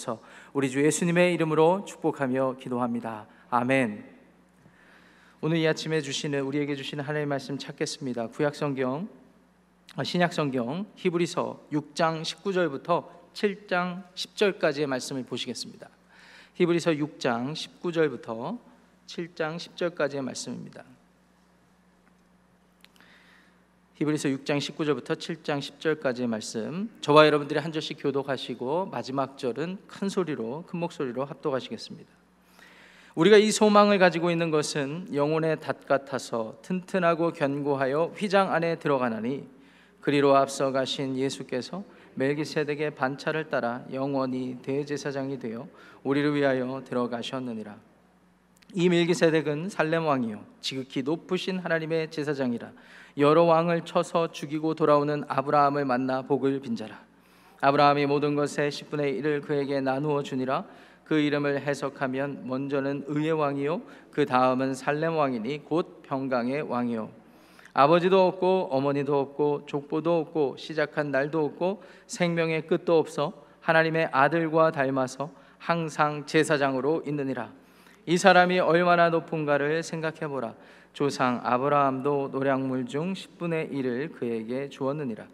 주옵소서. 우리 주 예수님의 이름으로 축복하며 기도합니다. 아멘. 오늘 이 아침에 우리에게 주시는 하나님의 말씀 찾겠습니다. 신약성경 히브리서 6장 19절부터 7장 10절까지의 말씀을 보시겠습니다. 히브리서 6장 19절부터 7장 10절까지의 말씀입니다. 히브리서 6장 19절부터 7장 10절까지의 말씀, 저와 여러분들이 한 절씩 교독하시고 마지막 절은 큰 목소리로 합독하시겠습니다. 우리가 이 소망을 가지고 있는 것은 영혼의 닷 같아서 튼튼하고 견고하여 휘장 안에 들어가나니, 그리로 앞서 가신 예수께서 멜기세덱의 반차를 따라 영원히 대제사장이 되어 우리를 위하여 들어가셨느니라. 이 멜기세덱은 살렘 왕이요 지극히 높으신 하나님의 제사장이라. 여러 왕을 쳐서 죽이고 돌아오는 아브라함을 만나 복을 빈 자라. 아브라함이 모든 것의 10분의 1을 그에게 나누어 주니라. 그 이름을 해석하면 먼저는 의의 왕이요 그 다음은 살렘 왕이니 곧 평강의 왕이요. 아버지도 없고 어머니도 없고 족보도 없고 시작한 날도 없고 생명의 끝도 없어 하나님의 아들과 닮아서 항상 제사장으로 있느니라. 이 사람이 얼마나 높은가를 생각해보라. 조상 아브라함도 노량물 중 10분의 1을 그에게 주었느니라.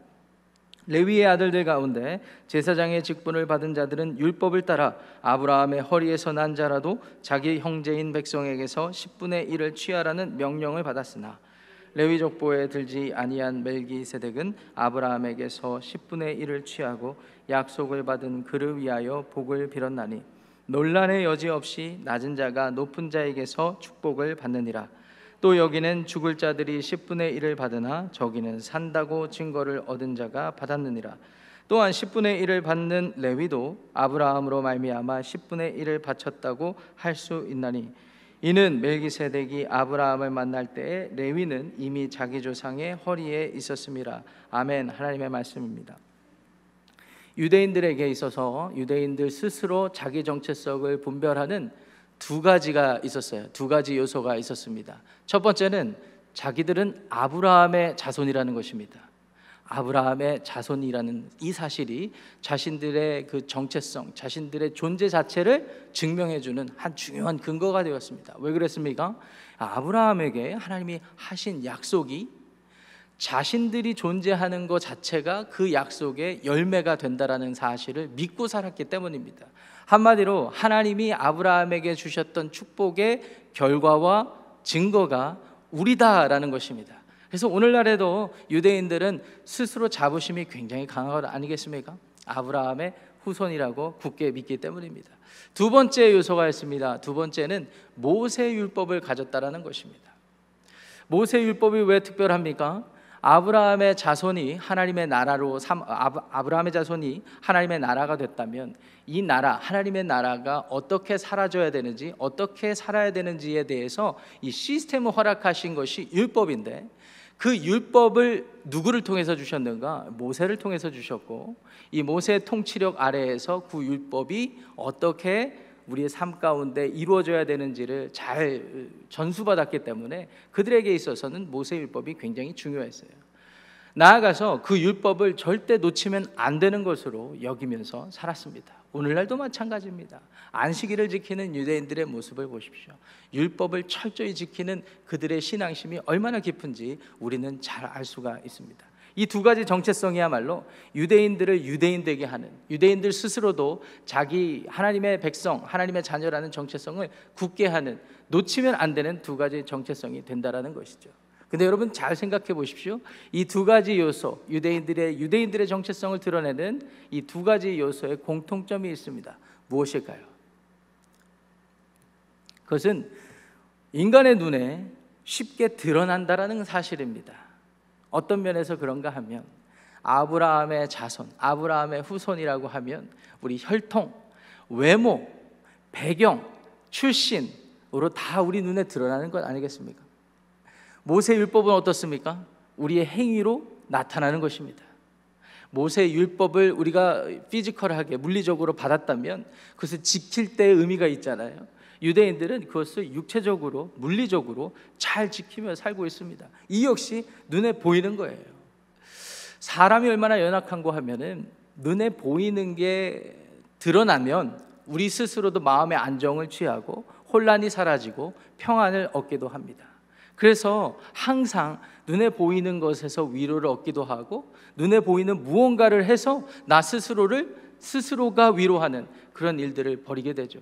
레위의 아들들 가운데 제사장의 직분을 받은 자들은 율법을 따라 아브라함의 허리에서 난 자라도 자기 형제인 백성에게서 10분의 1을 취하라는 명령을 받았으나, 레위 족보에 들지 아니한 멜기세덱은 아브라함에게서 10분의 1을 취하고 약속을 받은 그를 위하여 복을 빌었나니, 논란의 여지 없이 낮은 자가 높은 자에게서 축복을 받느니라. 또 여기는 죽을 자들이 10분의 1을 받으나 저기는 산다고 증거를 얻은 자가 받았느니라. 또한 10분의 1을 받는 레위도 아브라함으로 말미암아 10분의 1을 바쳤다고 할 수 있나니, 이는 멜기세덱이 아브라함을 만날 때에 레위는 이미 자기 조상의 허리에 있었음이라. 아멘. 하나님의 말씀입니다. 유대인들에게 있어서 유대인들 스스로 자기 정체성을 분별하는 두 가지가 있었어요. 두 가지 요소가 있었습니다. 첫 번째는 자기들은 아브라함의 자손이라는 것입니다. 아브라함의 자손이라는 이 사실이 자신들의 그 정체성, 자신들의 존재 자체를 증명해주는 한 중요한 근거가 되었습니다. 왜 그랬습니까? 아브라함에게 하나님이 하신 약속이 자신들이 존재하는 것 자체가 그 약속의 열매가 된다라는 사실을 믿고 살았기 때문입니다. 한마디로 하나님이 아브라함에게 주셨던 축복의 결과와 증거가 우리다라는 것입니다. 그래서 오늘날에도 유대인들은 스스로 자부심이 굉장히 강한 것 아니겠습니까? 아브라함의 후손이라고 굳게 믿기 때문입니다. 두 번째 요소가 있습니다. 두 번째는 모세율법을 가졌다라는 것입니다. 모세율법이 왜 특별합니까? 아브라함의 자손이 하나님의 나라가 됐다면 이 나라, 하나님의 나라가 어떻게 사라져야 되는지, 어떻게 살아야 되는지에 대해서 이 시스템을 허락하신 것이 율법인데, 그 율법을 누구를 통해서 주셨는가? 모세를 통해서 주셨고, 이 모세의 통치력 아래에서 그 율법이 어떻게 우리의 삶 가운데 이루어져야 되는지를 잘 전수받았기 때문에 그들에게 있어서는 모세율법이 굉장히 중요했어요. 나아가서 그 율법을 절대 놓치면 안 되는 것으로 여기면서 살았습니다. 오늘날도 마찬가지입니다. 안식일을 지키는 유대인들의 모습을 보십시오. 율법을 철저히 지키는 그들의 신앙심이 얼마나 깊은지 우리는 잘 알 수가 있습니다. 이 두 가지 정체성이야말로 유대인들을 유대인 되게 하는, 유대인들 스스로도 자기 하나님의 백성, 하나님의 자녀라는 정체성을 굳게 하는, 놓치면 안 되는 두 가지 정체성이 된다라는 것이죠. 근데 여러분 잘 생각해 보십시오. 이 두 가지 요소, 유대인들의 정체성을 드러내는 이 두 가지 요소에 공통점이 있습니다. 무엇일까요? 그것은 인간의 눈에 쉽게 드러난다라는 사실입니다. 어떤 면에서 그런가 하면, 아브라함의 자손, 아브라함의 후손이라고 하면 우리 혈통, 외모, 배경, 출신으로 다 우리 눈에 드러나는 것 아니겠습니까? 모세율법은 어떻습니까? 우리의 행위로 나타나는 것입니다. 모세율법을 우리가 피지컬하게, 물리적으로 받았다면 그것을 지킬 때의 의미가 있잖아요. 유대인들은 그것을 육체적으로, 물리적으로 잘 지키며 살고 있습니다. 이 역시 눈에 보이는 거예요. 사람이 얼마나 연약한고 하면은 눈에 보이는 게 드러나면 우리 스스로도 마음의 안정을 취하고 혼란이 사라지고 평안을 얻기도 합니다. 그래서 항상 눈에 보이는 것에서 위로를 얻기도 하고 눈에 보이는 무언가를 해서 나 스스로가 위로하는 그런 일들을 벌이게 되죠.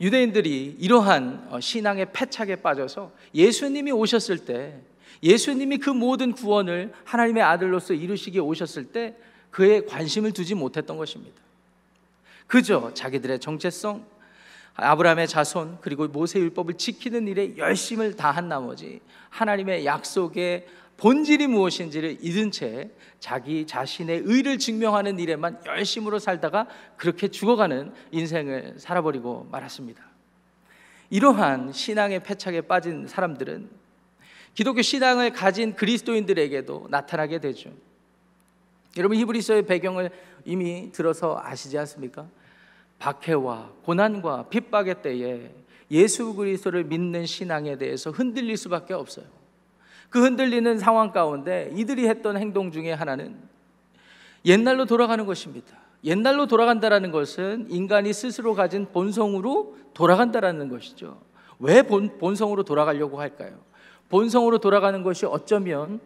유대인들이 이러한 신앙의 패착에 빠져서 예수님이 오셨을 때, 예수님이 그 모든 구원을 하나님의 아들로서 이루시기에 오셨을 때 그에 관심을 두지 못했던 것입니다. 그저 자기들의 정체성, 아브라함의 자손, 그리고 모세율법을 지키는 일에 열심을 다한 나머지 하나님의 약속의 본질이 무엇인지를 잊은 채 자기 자신의 의를 증명하는 일에만 열심으로 살다가 그렇게 죽어가는 인생을 살아버리고 말았습니다. 이러한 신앙의 패착에 빠진 사람들은 기독교 신앙을 가진 그리스도인들에게도 나타나게 되죠. 여러분, 히브리서의 배경을 이미 들어서 아시지 않습니까? 박해와 고난과 핍박의 때에 예수 그리스도를 믿는 신앙에 대해서 흔들릴 수밖에 없어요. 그 흔들리는 상황 가운데 이들이 했던 행동 중에 하나는 옛날로 돌아가는 것입니다. 옛날로 돌아간다는 것은 인간이 스스로 가진 본성으로 돌아간다는 것이죠. 왜 본성으로 돌아가려고 할까요? 본성으로 돌아가는 것이 어쩌면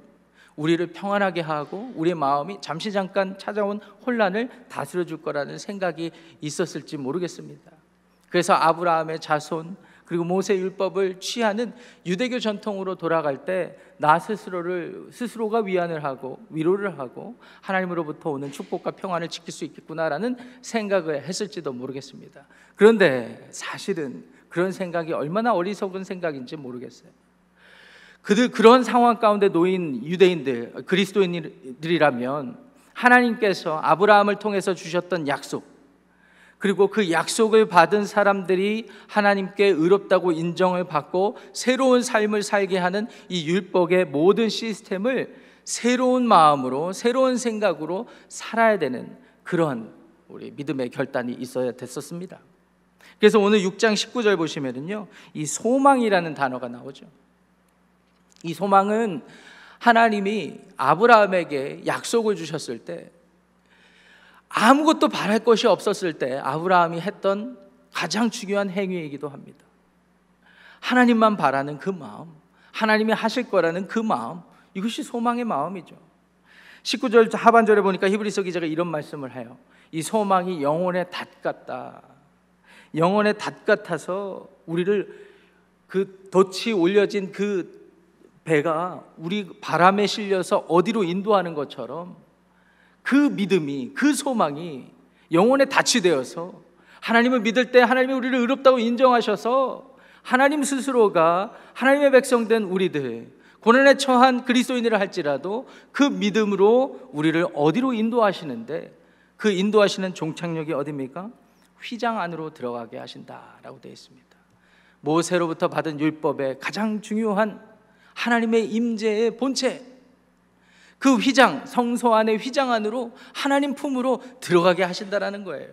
우리를 평안하게 하고 우리의 마음이 잠시 잠깐 찾아온 혼란을 다스려 줄 거라는 생각이 있었을지 모르겠습니다. 그래서 아브라함의 자손 그리고 모세 율법을 취하는 유대교 전통으로 돌아갈 때 나 스스로가 위안을 하고 위로를 하고 하나님으로부터 오는 축복과 평안을 지킬 수 있겠구나라는 생각을 했을지도 모르겠습니다. 그런데 사실은 그런 생각이 얼마나 어리석은 생각인지 모르겠어요. 그런 상황 가운데 놓인 유대인들, 그리스도인들이라면 하나님께서 아브라함을 통해서 주셨던 약속, 그리고 그 약속을 받은 사람들이 하나님께 의롭다고 인정을 받고 새로운 삶을 살게 하는 이 율법의 모든 시스템을 새로운 마음으로, 새로운 생각으로 살아야 되는 그런 우리 믿음의 결단이 있어야 됐었습니다. 그래서 오늘 6장 19절 보시면은요, 이 소망이라는 단어가 나오죠. 이 소망은 하나님이 아브라함에게 약속을 주셨을 때, 아무것도 바랄 것이 없었을 때 아브라함이 했던 가장 중요한 행위이기도 합니다. 하나님만 바라는 그 마음, 하나님이 하실 거라는 그 마음, 이것이 소망의 마음이죠. 19절 하반절에 보니까 히브리서 기자가 이런 말씀을 해요. 이 소망이 영혼의 닷 같다. 영혼의 닷 같아서 우리를 그 돛이 올려진 그 배가 우리 바람에 실려서 어디로 인도하는 것처럼 그 믿음이, 그 소망이 영혼의 닻이 되어서 하나님을 믿을 때 하나님이 우리를 의롭다고 인정하셔서 하나님 스스로가 하나님의 백성된 우리들, 고난에 처한 그리스도인이라 할지라도 그 믿음으로 우리를 어디로 인도하시는데, 그 인도하시는 종착역이 어디입니까? 휘장 안으로 들어가게 하신다라고 되어 있습니다. 모세로부터 받은 율법의 가장 중요한 하나님의 임재의 본체, 그 휘장, 성소 안의 휘장 안으로 하나님 품으로 들어가게 하신다라는 거예요.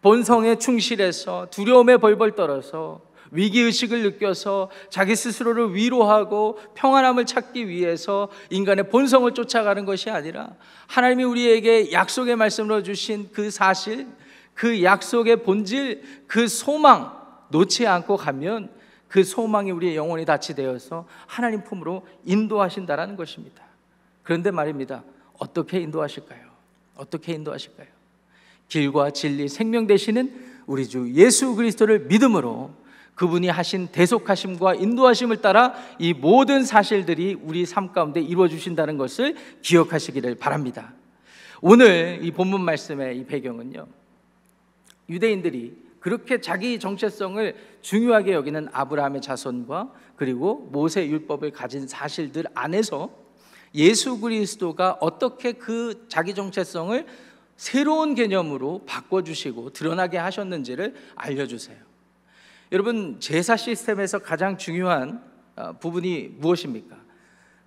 본성에 충실해서 두려움에 벌벌 떨어서 위기의식을 느껴서 자기 스스로를 위로하고 평안함을 찾기 위해서 인간의 본성을 쫓아가는 것이 아니라 하나님이 우리에게 약속의 말씀으로 주신 그 사실, 그 약속의 본질, 그 소망 놓지 않고 가면 그 소망이 우리의 영혼이 닻이 되어서 하나님 품으로 인도하신다라는 것입니다. 그런데 말입니다. 어떻게 인도하실까요? 어떻게 인도하실까요? 길과 진리, 생명 되시는 우리 주 예수 그리스도를 믿음으로 그분이 하신 대속하심과 인도하심을 따라 이 모든 사실들이 우리 삶 가운데 이루어주신다는 것을 기억하시기를 바랍니다. 오늘 이 본문 말씀의 이 배경은요, 유대인들이 그렇게 자기 정체성을 중요하게 여기는 아브라함의 자손과 그리고 모세 율법을 가진 사실들 안에서 예수 그리스도가 어떻게 그 자기 정체성을 새로운 개념으로 바꿔주시고 드러나게 하셨는지를 알려주세요. 여러분, 제사 시스템에서 가장 중요한 부분이 무엇입니까?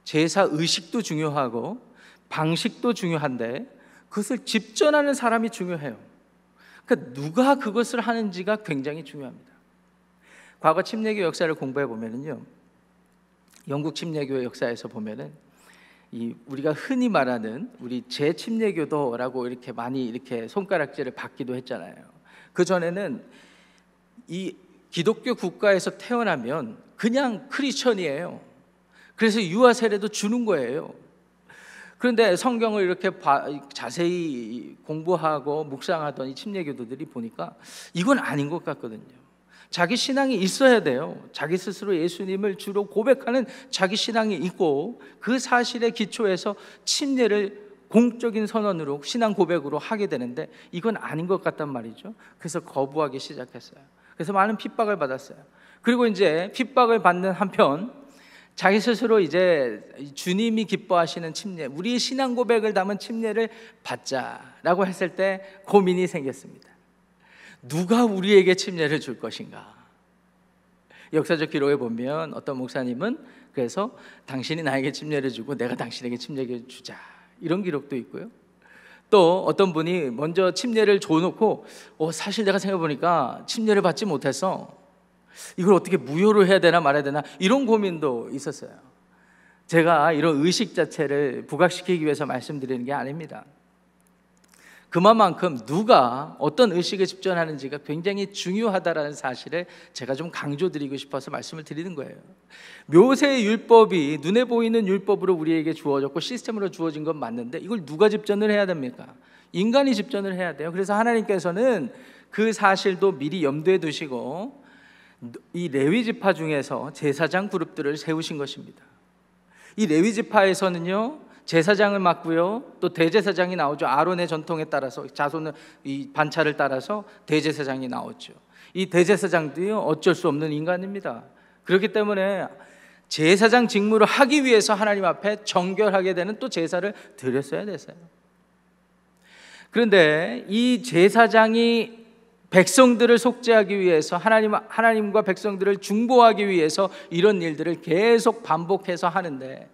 제사 의식도 중요하고 방식도 중요한데 그것을 집전하는 사람이 중요해요. 그러니까 누가 그것을 하는지가 굉장히 중요합니다. 과거 침례교 역사를 공부해 보면은요, 영국 침례교의 역사에서 보면은 우리가 흔히 말하는 우리 재침례교도라고 이렇게 많이 이렇게 손가락질을 받기도 했잖아요. 그 전에는 이 기독교 국가에서 태어나면 그냥 크리스천이에요. 그래서 유아 세례도 주는 거예요. 그런데 성경을 이렇게 자세히 공부하고 묵상하던 이 침례교도들이 보니까 이건 아닌 것 같거든요. 자기 신앙이 있어야 돼요. 자기 스스로 예수님을 주로 고백하는 자기 신앙이 있고 그 사실에 기초해서 침례를 공적인 선언으로 신앙 고백으로 하게 되는데 이건 아닌 것 같단 말이죠. 그래서 거부하기 시작했어요. 그래서 많은 핍박을 받았어요. 그리고 이제 핍박을 받는 한편 자기 스스로 이제 주님이 기뻐하시는 침례, 우리의 신앙 고백을 담은 침례를 받자라고 했을 때 고민이 생겼습니다. 누가 우리에게 침례를 줄 것인가? 역사적 기록에 보면 어떤 목사님은 그래서 당신이 나에게 침례를 주고 내가 당신에게 침례를 주자, 이런 기록도 있고요. 또 어떤 분이 먼저 침례를 줘놓고 사실 내가 생각해보니까 침례를 받지 못했어, 이걸 어떻게 무효로 해야 되나 말아야 되나, 이런 고민도 있었어요. 제가 이런 의식 자체를 부각시키기 위해서 말씀드리는 게 아닙니다. 그만큼 누가 어떤 의식을 집전하는지가 굉장히 중요하다는 사실을 제가 좀 강조드리고 싶어서 말씀을 드리는 거예요. 모세의 율법이 눈에 보이는 율법으로 우리에게 주어졌고 시스템으로 주어진 건 맞는데 이걸 누가 집전을 해야 됩니까? 인간이 집전을 해야 돼요. 그래서 하나님께서는 그 사실도 미리 염두에 두시고 이 레위 지파 중에서 제사장 그룹들을 세우신 것입니다. 이 레위 지파에서는요, 제사장을 맡고요, 또 대제사장이 나오죠. 아론의 전통에 따라서 자손의 이 반차를 따라서 대제사장이 나오죠. 이 대제사장도요, 어쩔 수 없는 인간입니다. 그렇기 때문에 제사장 직무를 하기 위해서 하나님 앞에 정결하게 되는 또 제사를 드렸어야 됐어요. 그런데 이 제사장이 백성들을 속죄하기 위해서 하나님과 백성들을 중보하기 위해서 이런 일들을 계속 반복해서 하는데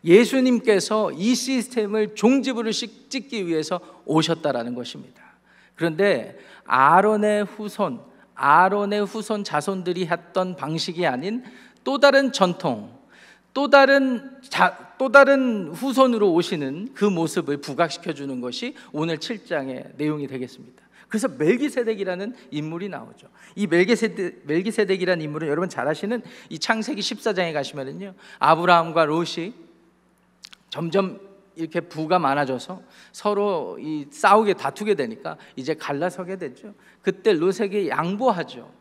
예수님께서 이 시스템을 종지부를 찍기 위해서 오셨다라는 것입니다. 그런데 아론의 후손 자손들이 했던 방식이 아닌 또 다른 전통, 또 다른 후손으로 오시는 그 모습을 부각시켜 주는 것이 오늘 7장의 내용이 되겠습니다. 그래서 멜기세덱이라는 인물이 나오죠. 이 멜기세덱이라는 인물은 여러분 잘 아시는 이 창세기 14장에 가시면은요, 아브라함과 롯이 점점 이렇게 부가 많아져서 서로 싸우게 다투게 되니까 이제 갈라서게 되죠. 그때 롯에게 양보하죠.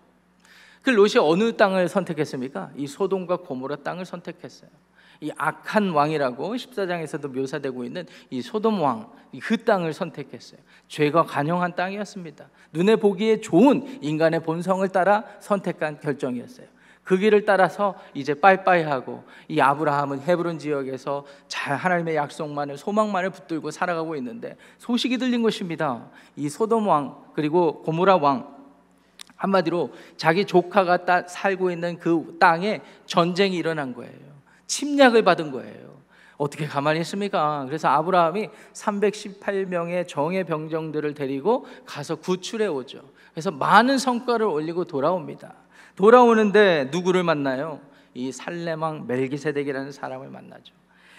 그 롯이 어느 땅을 선택했습니까? 이 소돔과 고모라 땅을 선택했어요. 이 악한 왕이라고 14장에서도 묘사되고 있는 이 소돔 왕, 그 땅을 선택했어요. 죄가 관영한 땅이었습니다. 눈에 보기에 좋은 인간의 본성을 따라 선택한 결정이었어요. 그 길을 따라서 이제 빠이빠이하고 이 아브라함은 헤브론 지역에서 잘 하나님의 약속만을, 소망만을 붙들고 살아가고 있는데 소식이 들린 것입니다. 이 소돔 왕 그리고 고모라 왕, 한마디로 자기 조카가 살고 있는 그 땅에 전쟁이 일어난 거예요. 침략을 받은 거예요. 어떻게 가만히 있습니까? 그래서 아브라함이 318명의 정예 병정들을 데리고 가서 구출해 오죠. 그래서 많은 성과를 올리고 돌아옵니다. 돌아오는데 누구를 만나요? 이 살렘왕 멜기세덱이라는 사람을 만나죠.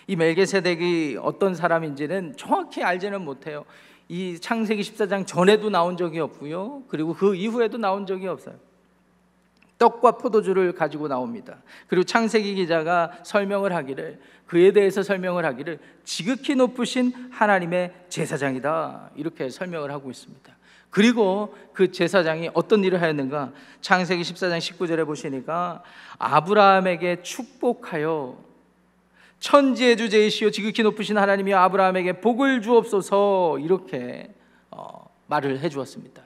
이 멜기세덱이 어떤 사람인지는 정확히 알지는 못해요. 이 창세기 14장 전에도 나온 적이 없고요, 그리고 그 이후에도 나온 적이 없어요. 떡과 포도주를 가지고 나옵니다. 그리고 창세기 기자가 그에 대해서 설명을 하기를 지극히 높으신 하나님의 제사장이다, 이렇게 설명을 하고 있습니다. 그리고 그 제사장이 어떤 일을 하였는가? 창세기 14장 19절에 보시니까 아브라함에게 축복하여 천지의 주제이시오 지극히 높으신 하나님이 아브라함에게 복을 주옵소서, 이렇게 말을 해주었습니다.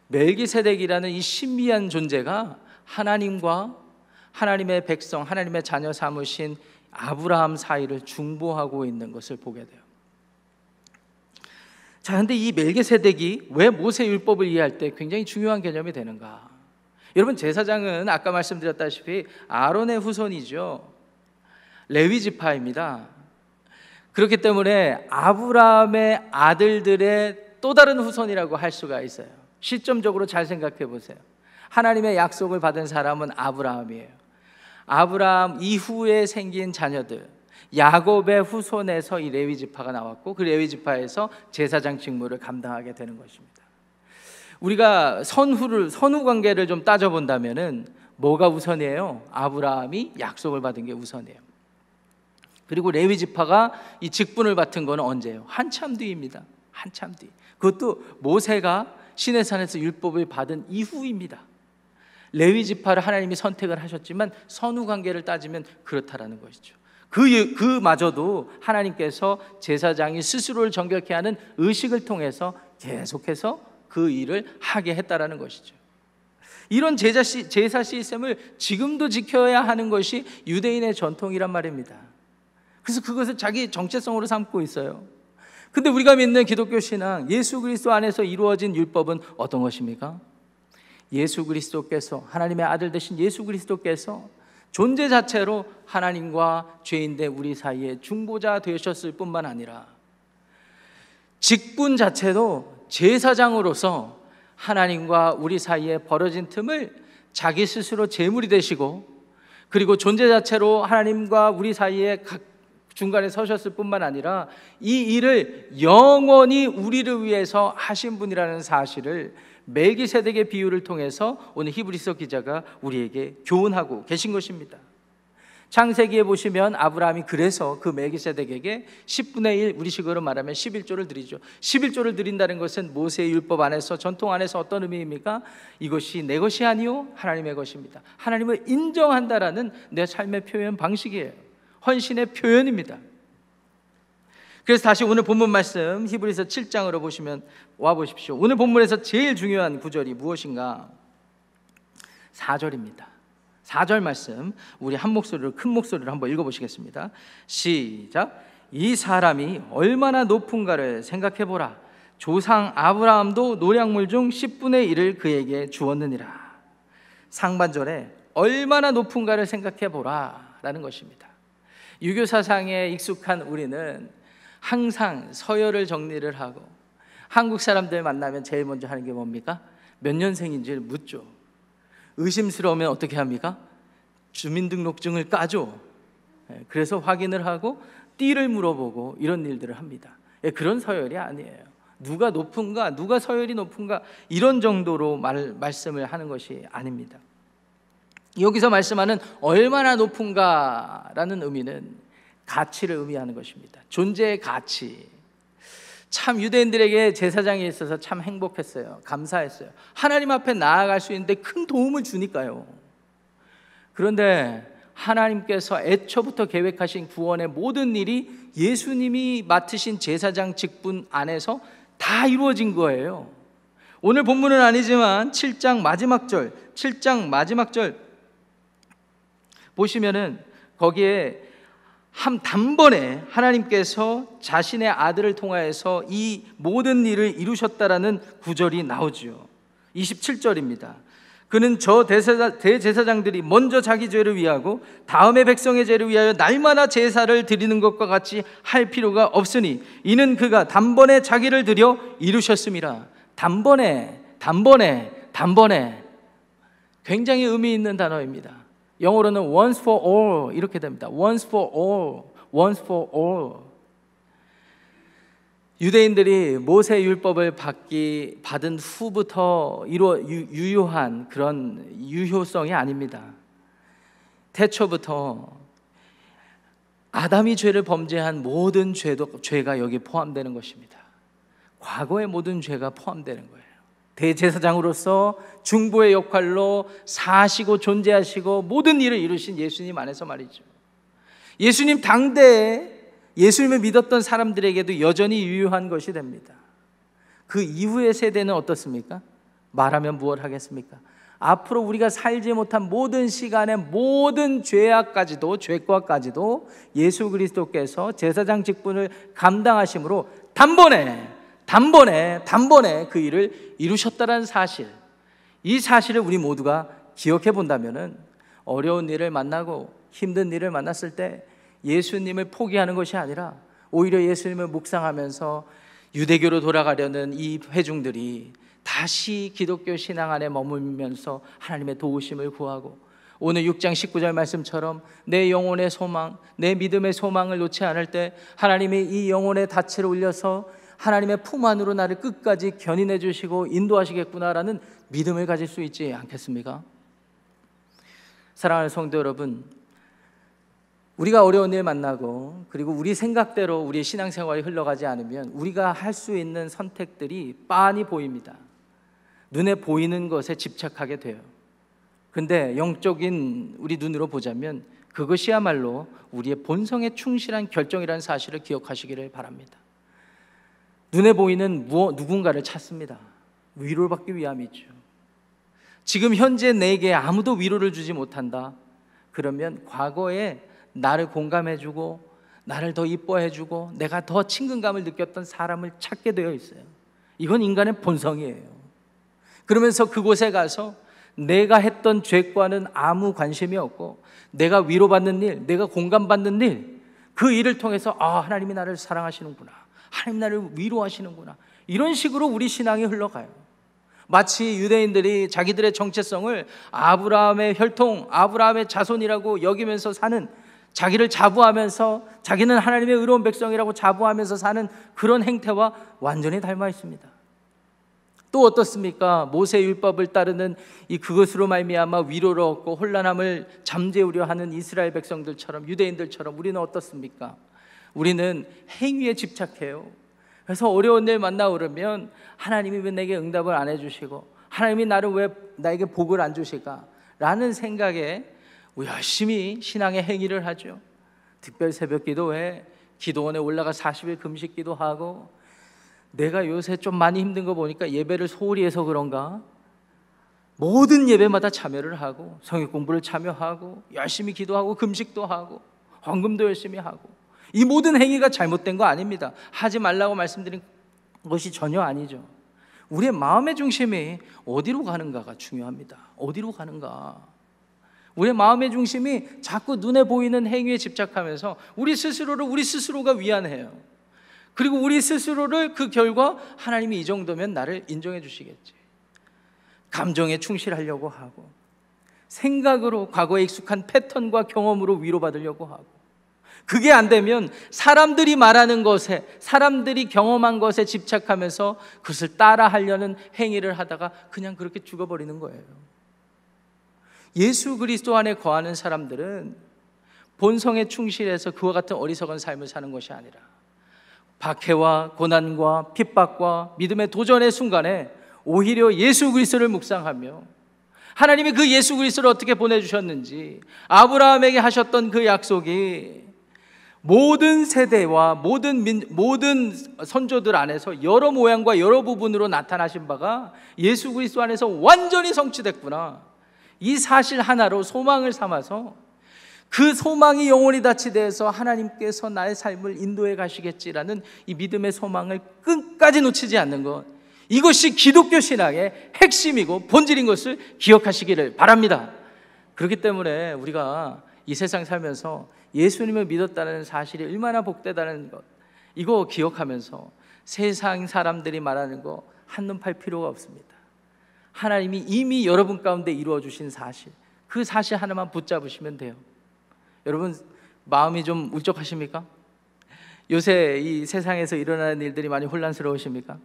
멜기세덱이라는 이 신비한 존재가 하나님과 하나님의 백성, 하나님의 자녀 삼으신 아브라함 사이를 중보하고 있는 것을 보게 돼요. 자, 근데 이 멜기세덱이 왜 모세 율법을 이해할 때 굉장히 중요한 개념이 되는가? 여러분, 제사장은 아까 말씀드렸다시피 아론의 후손이죠. 레위 지파입니다. 그렇기 때문에 아브라함의 아들들의 또 다른 후손이라고 할 수가 있어요. 시점적으로 잘 생각해 보세요. 하나님의 약속을 받은 사람은 아브라함이에요. 아브라함 이후에 생긴 자녀들, 야곱의 후손에서 이 레위 지파가 나왔고 그 레위 지파에서 제사장 직무를 감당하게 되는 것입니다. 우리가 선후 관계를 좀 따져본다면은 뭐가 우선이에요? 아브라함이 약속을 받은 게 우선이에요. 그리고 레위 지파가 이 직분을 맡은 거는 언제예요? 한참 뒤입니다. 한참 뒤. 그것도 모세가 시내산에서 율법을 받은 이후입니다. 레위 지파를 하나님이 선택을 하셨지만 선후 관계를 따지면 그렇다라는 것이죠. 그마저도 하나님께서 제사장이 스스로를 정결케 하는 의식을 통해서 계속해서 그 일을 하게 했다라는 것이죠. 이런 제사 시스템을 지금도 지켜야 하는 것이 유대인의 전통이란 말입니다. 그래서 그것을 자기 정체성으로 삼고 있어요. 근데 우리가 믿는 기독교 신앙, 예수 그리스도 안에서 이루어진 율법은 어떤 것입니까? 예수 그리스도께서, 하나님의 아들 되신 예수 그리스도께서 존재 자체로 하나님과 죄인된 우리 사이에 중보자 되셨을 뿐만 아니라 직분 자체도 제사장으로서 하나님과 우리 사이에 벌어진 틈을 자기 스스로 제물이 되시고, 그리고 존재 자체로 하나님과 우리 사이에 각 중간에 서셨을 뿐만 아니라 이 일을 영원히 우리를 위해서 하신 분이라는 사실을 멜기세덱의 비유를 통해서 오늘 히브리서 기자가 우리에게 교훈하고 계신 것입니다. 창세기에 보시면 아브라함이 그래서 그 멜기세덱에게 10분의 1, 우리식으로 말하면 11조를 드리죠. 11조를 드린다는 것은 모세의 율법 안에서, 전통 안에서 어떤 의미입니까? 이것이 내 것이 아니요 하나님의 것입니다. 하나님을 인정한다라는 내 삶의 표현 방식이에요. 헌신의 표현입니다. 그래서 다시 오늘 본문 말씀 히브리서 7장으로 와보십시오. 오늘 본문에서 제일 중요한 구절이 무엇인가? 4절입니다. 4절 말씀 우리 한 목소리로, 큰 목소리로 한번 읽어보시겠습니다. 시작. 이 사람이 얼마나 높은가를 생각해보라. 조상 아브라함도 노량물 중 10분의 1을 그에게 주었느니라. 상반절에 얼마나 높은가를 생각해보라 라는 것입니다. 유교 사상에 익숙한 우리는 항상 서열을 정리를 하고, 한국 사람들 만나면 제일 먼저 하는 게 뭡니까? 몇 년생인지를 묻죠. 의심스러우면 어떻게 합니까? 주민등록증을 까죠. 그래서 확인을 하고 띠를 물어보고 이런 일들을 합니다. 그런 서열이 아니에요. 누가 높은가, 누가 서열이 높은가, 이런 정도로 말씀을 하는 것이 아닙니다. 여기서 말씀하는 얼마나 높은가라는 의미는 가치를 의미하는 것입니다. 존재의 가치. 참 유대인들에게 제사장이 있어서 참 행복했어요. 감사했어요. 하나님 앞에 나아갈 수 있는데 큰 도움을 주니까요. 그런데 하나님께서 애초부터 계획하신 구원의 모든 일이 예수님이 맡으신 제사장 직분 안에서 다 이루어진 거예요. 오늘 본문은 아니지만 7장 마지막 절 보시면은 거기에 단번에 하나님께서 자신의 아들을 통하여서 이 모든 일을 이루셨다라는 구절이 나오죠. 27절입니다. 그는 저 대제사장들이 먼저 자기 죄를 위하고 다음에 백성의 죄를 위하여 날마다 제사를 드리는 것과 같이 할 필요가 없으니 이는 그가 단번에 자기를 드려 이루셨음이라. 단번에 굉장히 의미 있는 단어입니다. 영어로는 once for all 이렇게 됩니다. once for all. 유대인들이 모세 율법을 받은 후부터 유효한 그런 유효성이 아닙니다. 태초부터 아담이 죄를 범죄한 모든 죄가 여기에 포함되는 것입니다. 과거의 모든 죄가 포함되는 거예요. 대제사장으로서 중보의 역할로 사시고 존재하시고 모든 일을 이루신 예수님 안에서 말이죠. 예수님 당대에 예수님을 믿었던 사람들에게도 여전히 유효한 것이 됩니다. 그 이후의 세대는 어떻습니까? 말하면 무엇 하겠습니까? 앞으로 우리가 살지 못한 모든 시간의 모든 죄악까지도 예수 그리스도께서 제사장 직분을 감당하심으로 단번에 그 일을 이루셨다는 사실, 이 사실을 우리 모두가 기억해 본다면 어려운 일을 만나고 힘든 일을 만났을 때 예수님을 포기하는 것이 아니라 오히려 예수님을 묵상하면서 유대교로 돌아가려는 이 회중들이 다시 기독교 신앙 안에 머물면서 하나님의 도우심을 구하고 오늘 6장 19절 말씀처럼 내 영혼의 소망, 내 믿음의 소망을 놓지 않을 때 하나님이 이 영혼의 닻을 올려서 하나님의 품 안으로 나를 끝까지 견인해 주시고 인도하시겠구나라는 믿음을 가질 수 있지 않겠습니까? 사랑하는 성도 여러분, 우리가 어려운 일 만나고 그리고 우리 생각대로 우리의 신앙생활이 흘러가지 않으면 우리가 할 수 있는 선택들이 빤히 보입니다. 눈에 보이는 것에 집착하게 돼요. 근데 영적인 우리 눈으로 보자면 그것이야말로 우리의 본성에 충실한 결정이라는 사실을 기억하시기를 바랍니다. 눈에 보이는 누군가를 찾습니다. 위로를 받기 위함이죠. 지금 현재 내게 아무도 위로를 주지 못한다. 그러면 과거에 나를 공감해주고 나를 더 이뻐해주고 내가 더 친근감을 느꼈던 사람을 찾게 되어 있어요. 이건 인간의 본성이에요. 그러면서 그곳에 가서 내가 했던 죄과는 아무 관심이 없고 내가 위로받는 일, 내가 공감받는 일, 그 일을 통해서 하나님이 나를 사랑하시는구나, 하나님 나를 위로하시는구나, 이런 식으로 우리 신앙이 흘러가요. 마치 유대인들이 자기들의 정체성을 아브라함의 혈통, 아브라함의 자손이라고 여기면서 사는, 자기를 자부하면서 자기는 하나님의 의로운 백성이라고 자부하면서 사는 그런 행태와 완전히 닮아 있습니다. 또 어떻습니까? 모세 율법을 따르는 그것으로 말미암아 위로를 얻고 혼란함을 잠재우려 하는 이스라엘 백성들처럼, 유대인들처럼 우리는 어떻습니까? 우리는 행위에 집착해요. 그래서 어려운 일 만나 그러면 하나님이 왜 내게 응답을 안 해주시고 하나님이 나를 왜 나에게 복을 안 주실까? 라는 생각에 열심히 신앙의 행위를 하죠. 특별 새벽 기도회, 기도원에 올라가 40일 금식 기도하고, 내가 요새 좀 많이 힘든 거 보니까 예배를 소홀히 해서 그런가 모든 예배마다 참여를 하고 성역 공부를 참여하고 열심히 기도하고 금식도 하고 헌금도 열심히 하고, 이 모든 행위가 잘못된 거 아닙니다. 하지 말라고 말씀드린 것이 전혀 아니죠. 우리의 마음의 중심이 어디로 가는가가 중요합니다. 어디로 가는가. 우리의 마음의 중심이 자꾸 눈에 보이는 행위에 집착하면서 우리 스스로가 위안해요. 그리고 우리 스스로를 그 결과 하나님이 이 정도면 나를 인정해 주시겠지, 감정에 충실하려고 하고, 생각으로 과거에 익숙한 패턴과 경험으로 위로받으려고 하고, 그게 안 되면 사람들이 말하는 것에, 사람들이 경험한 것에 집착하면서 그것을 따라하려는 행위를 하다가 그냥 그렇게 죽어버리는 거예요. 예수 그리스도 안에 거하는 사람들은 본성에 충실해서 그와 같은 어리석은 삶을 사는 것이 아니라 박해와 고난과 핍박과 믿음의 도전의 순간에 오히려 예수 그리스도를 묵상하며 하나님이 그 예수 그리스도를 어떻게 보내주셨는지, 아브라함에게 하셨던 그 약속이 모든 세대와 모든 선조들 안에서 여러 모양과 여러 부분으로 나타나신 바가 예수 그리스도 안에서 완전히 성취됐구나, 이 사실 하나로 소망을 삼아서 그 소망이 영원히 닻이 되어서 하나님께서 나의 삶을 인도해 가시겠지라는 이 믿음의 소망을 끝까지 놓치지 않는 것, 이것이 기독교 신앙의 핵심이고 본질인 것을 기억하시기를 바랍니다. 그렇기 때문에 우리가 이 세상 살면서 예수님을 믿었다는 사실이 얼마나 복되다는 것, 이거 기억하면서 세상 사람들이 말하는 거 한눈 팔 필요가 없습니다. 하나님이 이미 여러분 가운데 이루어 주신 사실, 그 사실 하나만 붙잡으시면 돼요. 여러분 마음이 좀 울적하십니까? 요새 이 세상에서 일어나는 일들이 많이 혼란스러우십니까?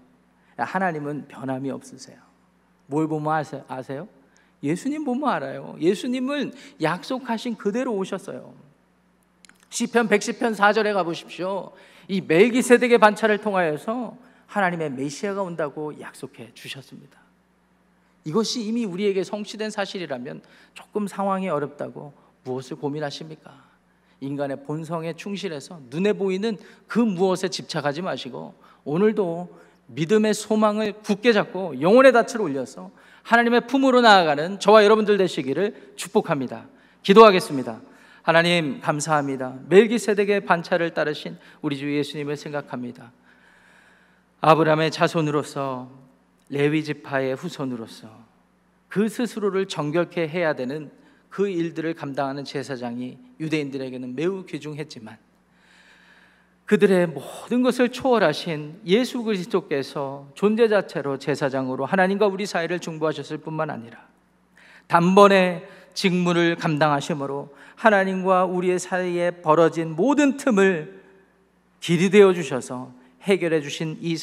하나님은 변함이 없으세요. 뭘 보면 아세요? 예수님 보면 알아요. 예수님은 약속하신 그대로 오셨어요. 시편 110편 4절에 가보십시오. 이 멜기세덱의 반차를 통하여서 하나님의 메시아가 온다고 약속해 주셨습니다. 이것이 이미 우리에게 성취된 사실이라면 조금 상황이 어렵다고 무엇을 고민하십니까? 인간의 본성에 충실해서 눈에 보이는 그 무엇에 집착하지 마시고 오늘도 믿음의 소망을 굳게 잡고 영혼의 닻을 올려서 하나님의 품으로 나아가는 저와 여러분들 되시기를 축복합니다. 기도하겠습니다. 하나님 감사합니다. 멜기세덱의 반차를 따르신 우리 주 예수님을 생각합니다. 아브라함의 자손으로서, 레위 지파의 후손으로서 그 스스로를 정결케 해야 되는 그 일들을 감당하는 제사장이 유대인들에게는 매우 귀중했지만, 그들의 모든 것을 초월하신 예수 그리스도께서 존재 자체로 제사장으로 하나님과 우리 사이를 중보하셨을 뿐만 아니라 단번에 직무를 감당하심으로 하나님과 우리의 사이에 벌어진 모든 틈을 길이 되어 주셔서 해결해 주신 이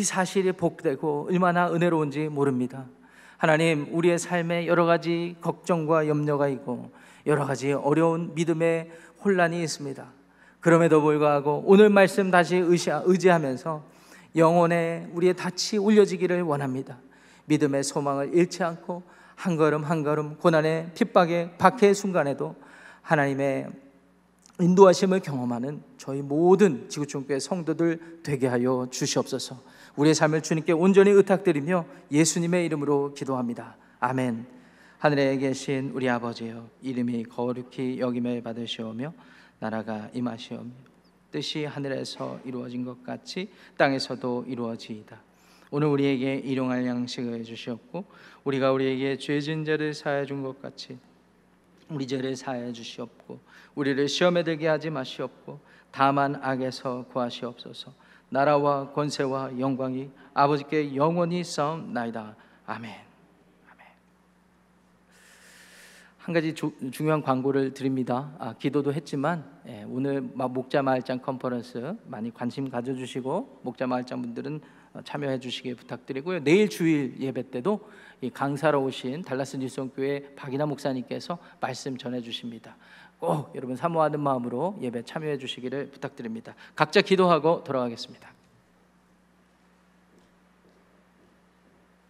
사실이 복되고 얼마나 은혜로운지 모릅니다. 하나님, 우리의 삶에 여러 가지 걱정과 염려가 있고 여러 가지 어려운 믿음의 혼란이 있습니다. 그럼에도 불구하고 오늘 말씀 다시 의지하면서 영혼에 우리의 닻이 울려지기를 원합니다. 믿음의 소망을 잃지 않고 한 걸음 한 걸음 고난의 핍박의 박해의 순간에도 하나님의 인도하심을 경험하는 저희 모든 지구촌교회 성도들 되게 하여 주시옵소서. 우리의 삶을 주님께 온전히 의탁드리며 예수님의 이름으로 기도합니다. 아멘. 하늘에 계신 우리 아버지여, 이름이 거룩히 여김을 받으시오며 나라가 임하시오며 뜻이 하늘에서 이루어진 것 같이 땅에서도 이루어지이다. 오늘 우리에게 일용할 양식을 주시옵고 우리가 우리에게 죄 지은 자를 사하여 준 것 같이 우리 죄를 사하여 주시옵고 우리를 시험에 들게 하지 마시옵고 다만 악에서 구하시옵소서. 나라와 권세와 영광이 아버지께 영원히 있사옵나이다. 아멘. 한 가지 중요한 광고를 드립니다. 기도도 했지만 오늘 목자 마을장 컨퍼런스 많이 관심 가져주시고 목자 마을장 분들은 참여해 주시길 부탁드리고요. 내일 주일 예배 때도 이 강사로 오신 달라스 일성교회 박이나 목사님께서 말씀 전해 주십니다. 꼭 여러분 사모하는 마음으로 예배 참여해 주시기를 부탁드립니다. 각자 기도하고 돌아가겠습니다.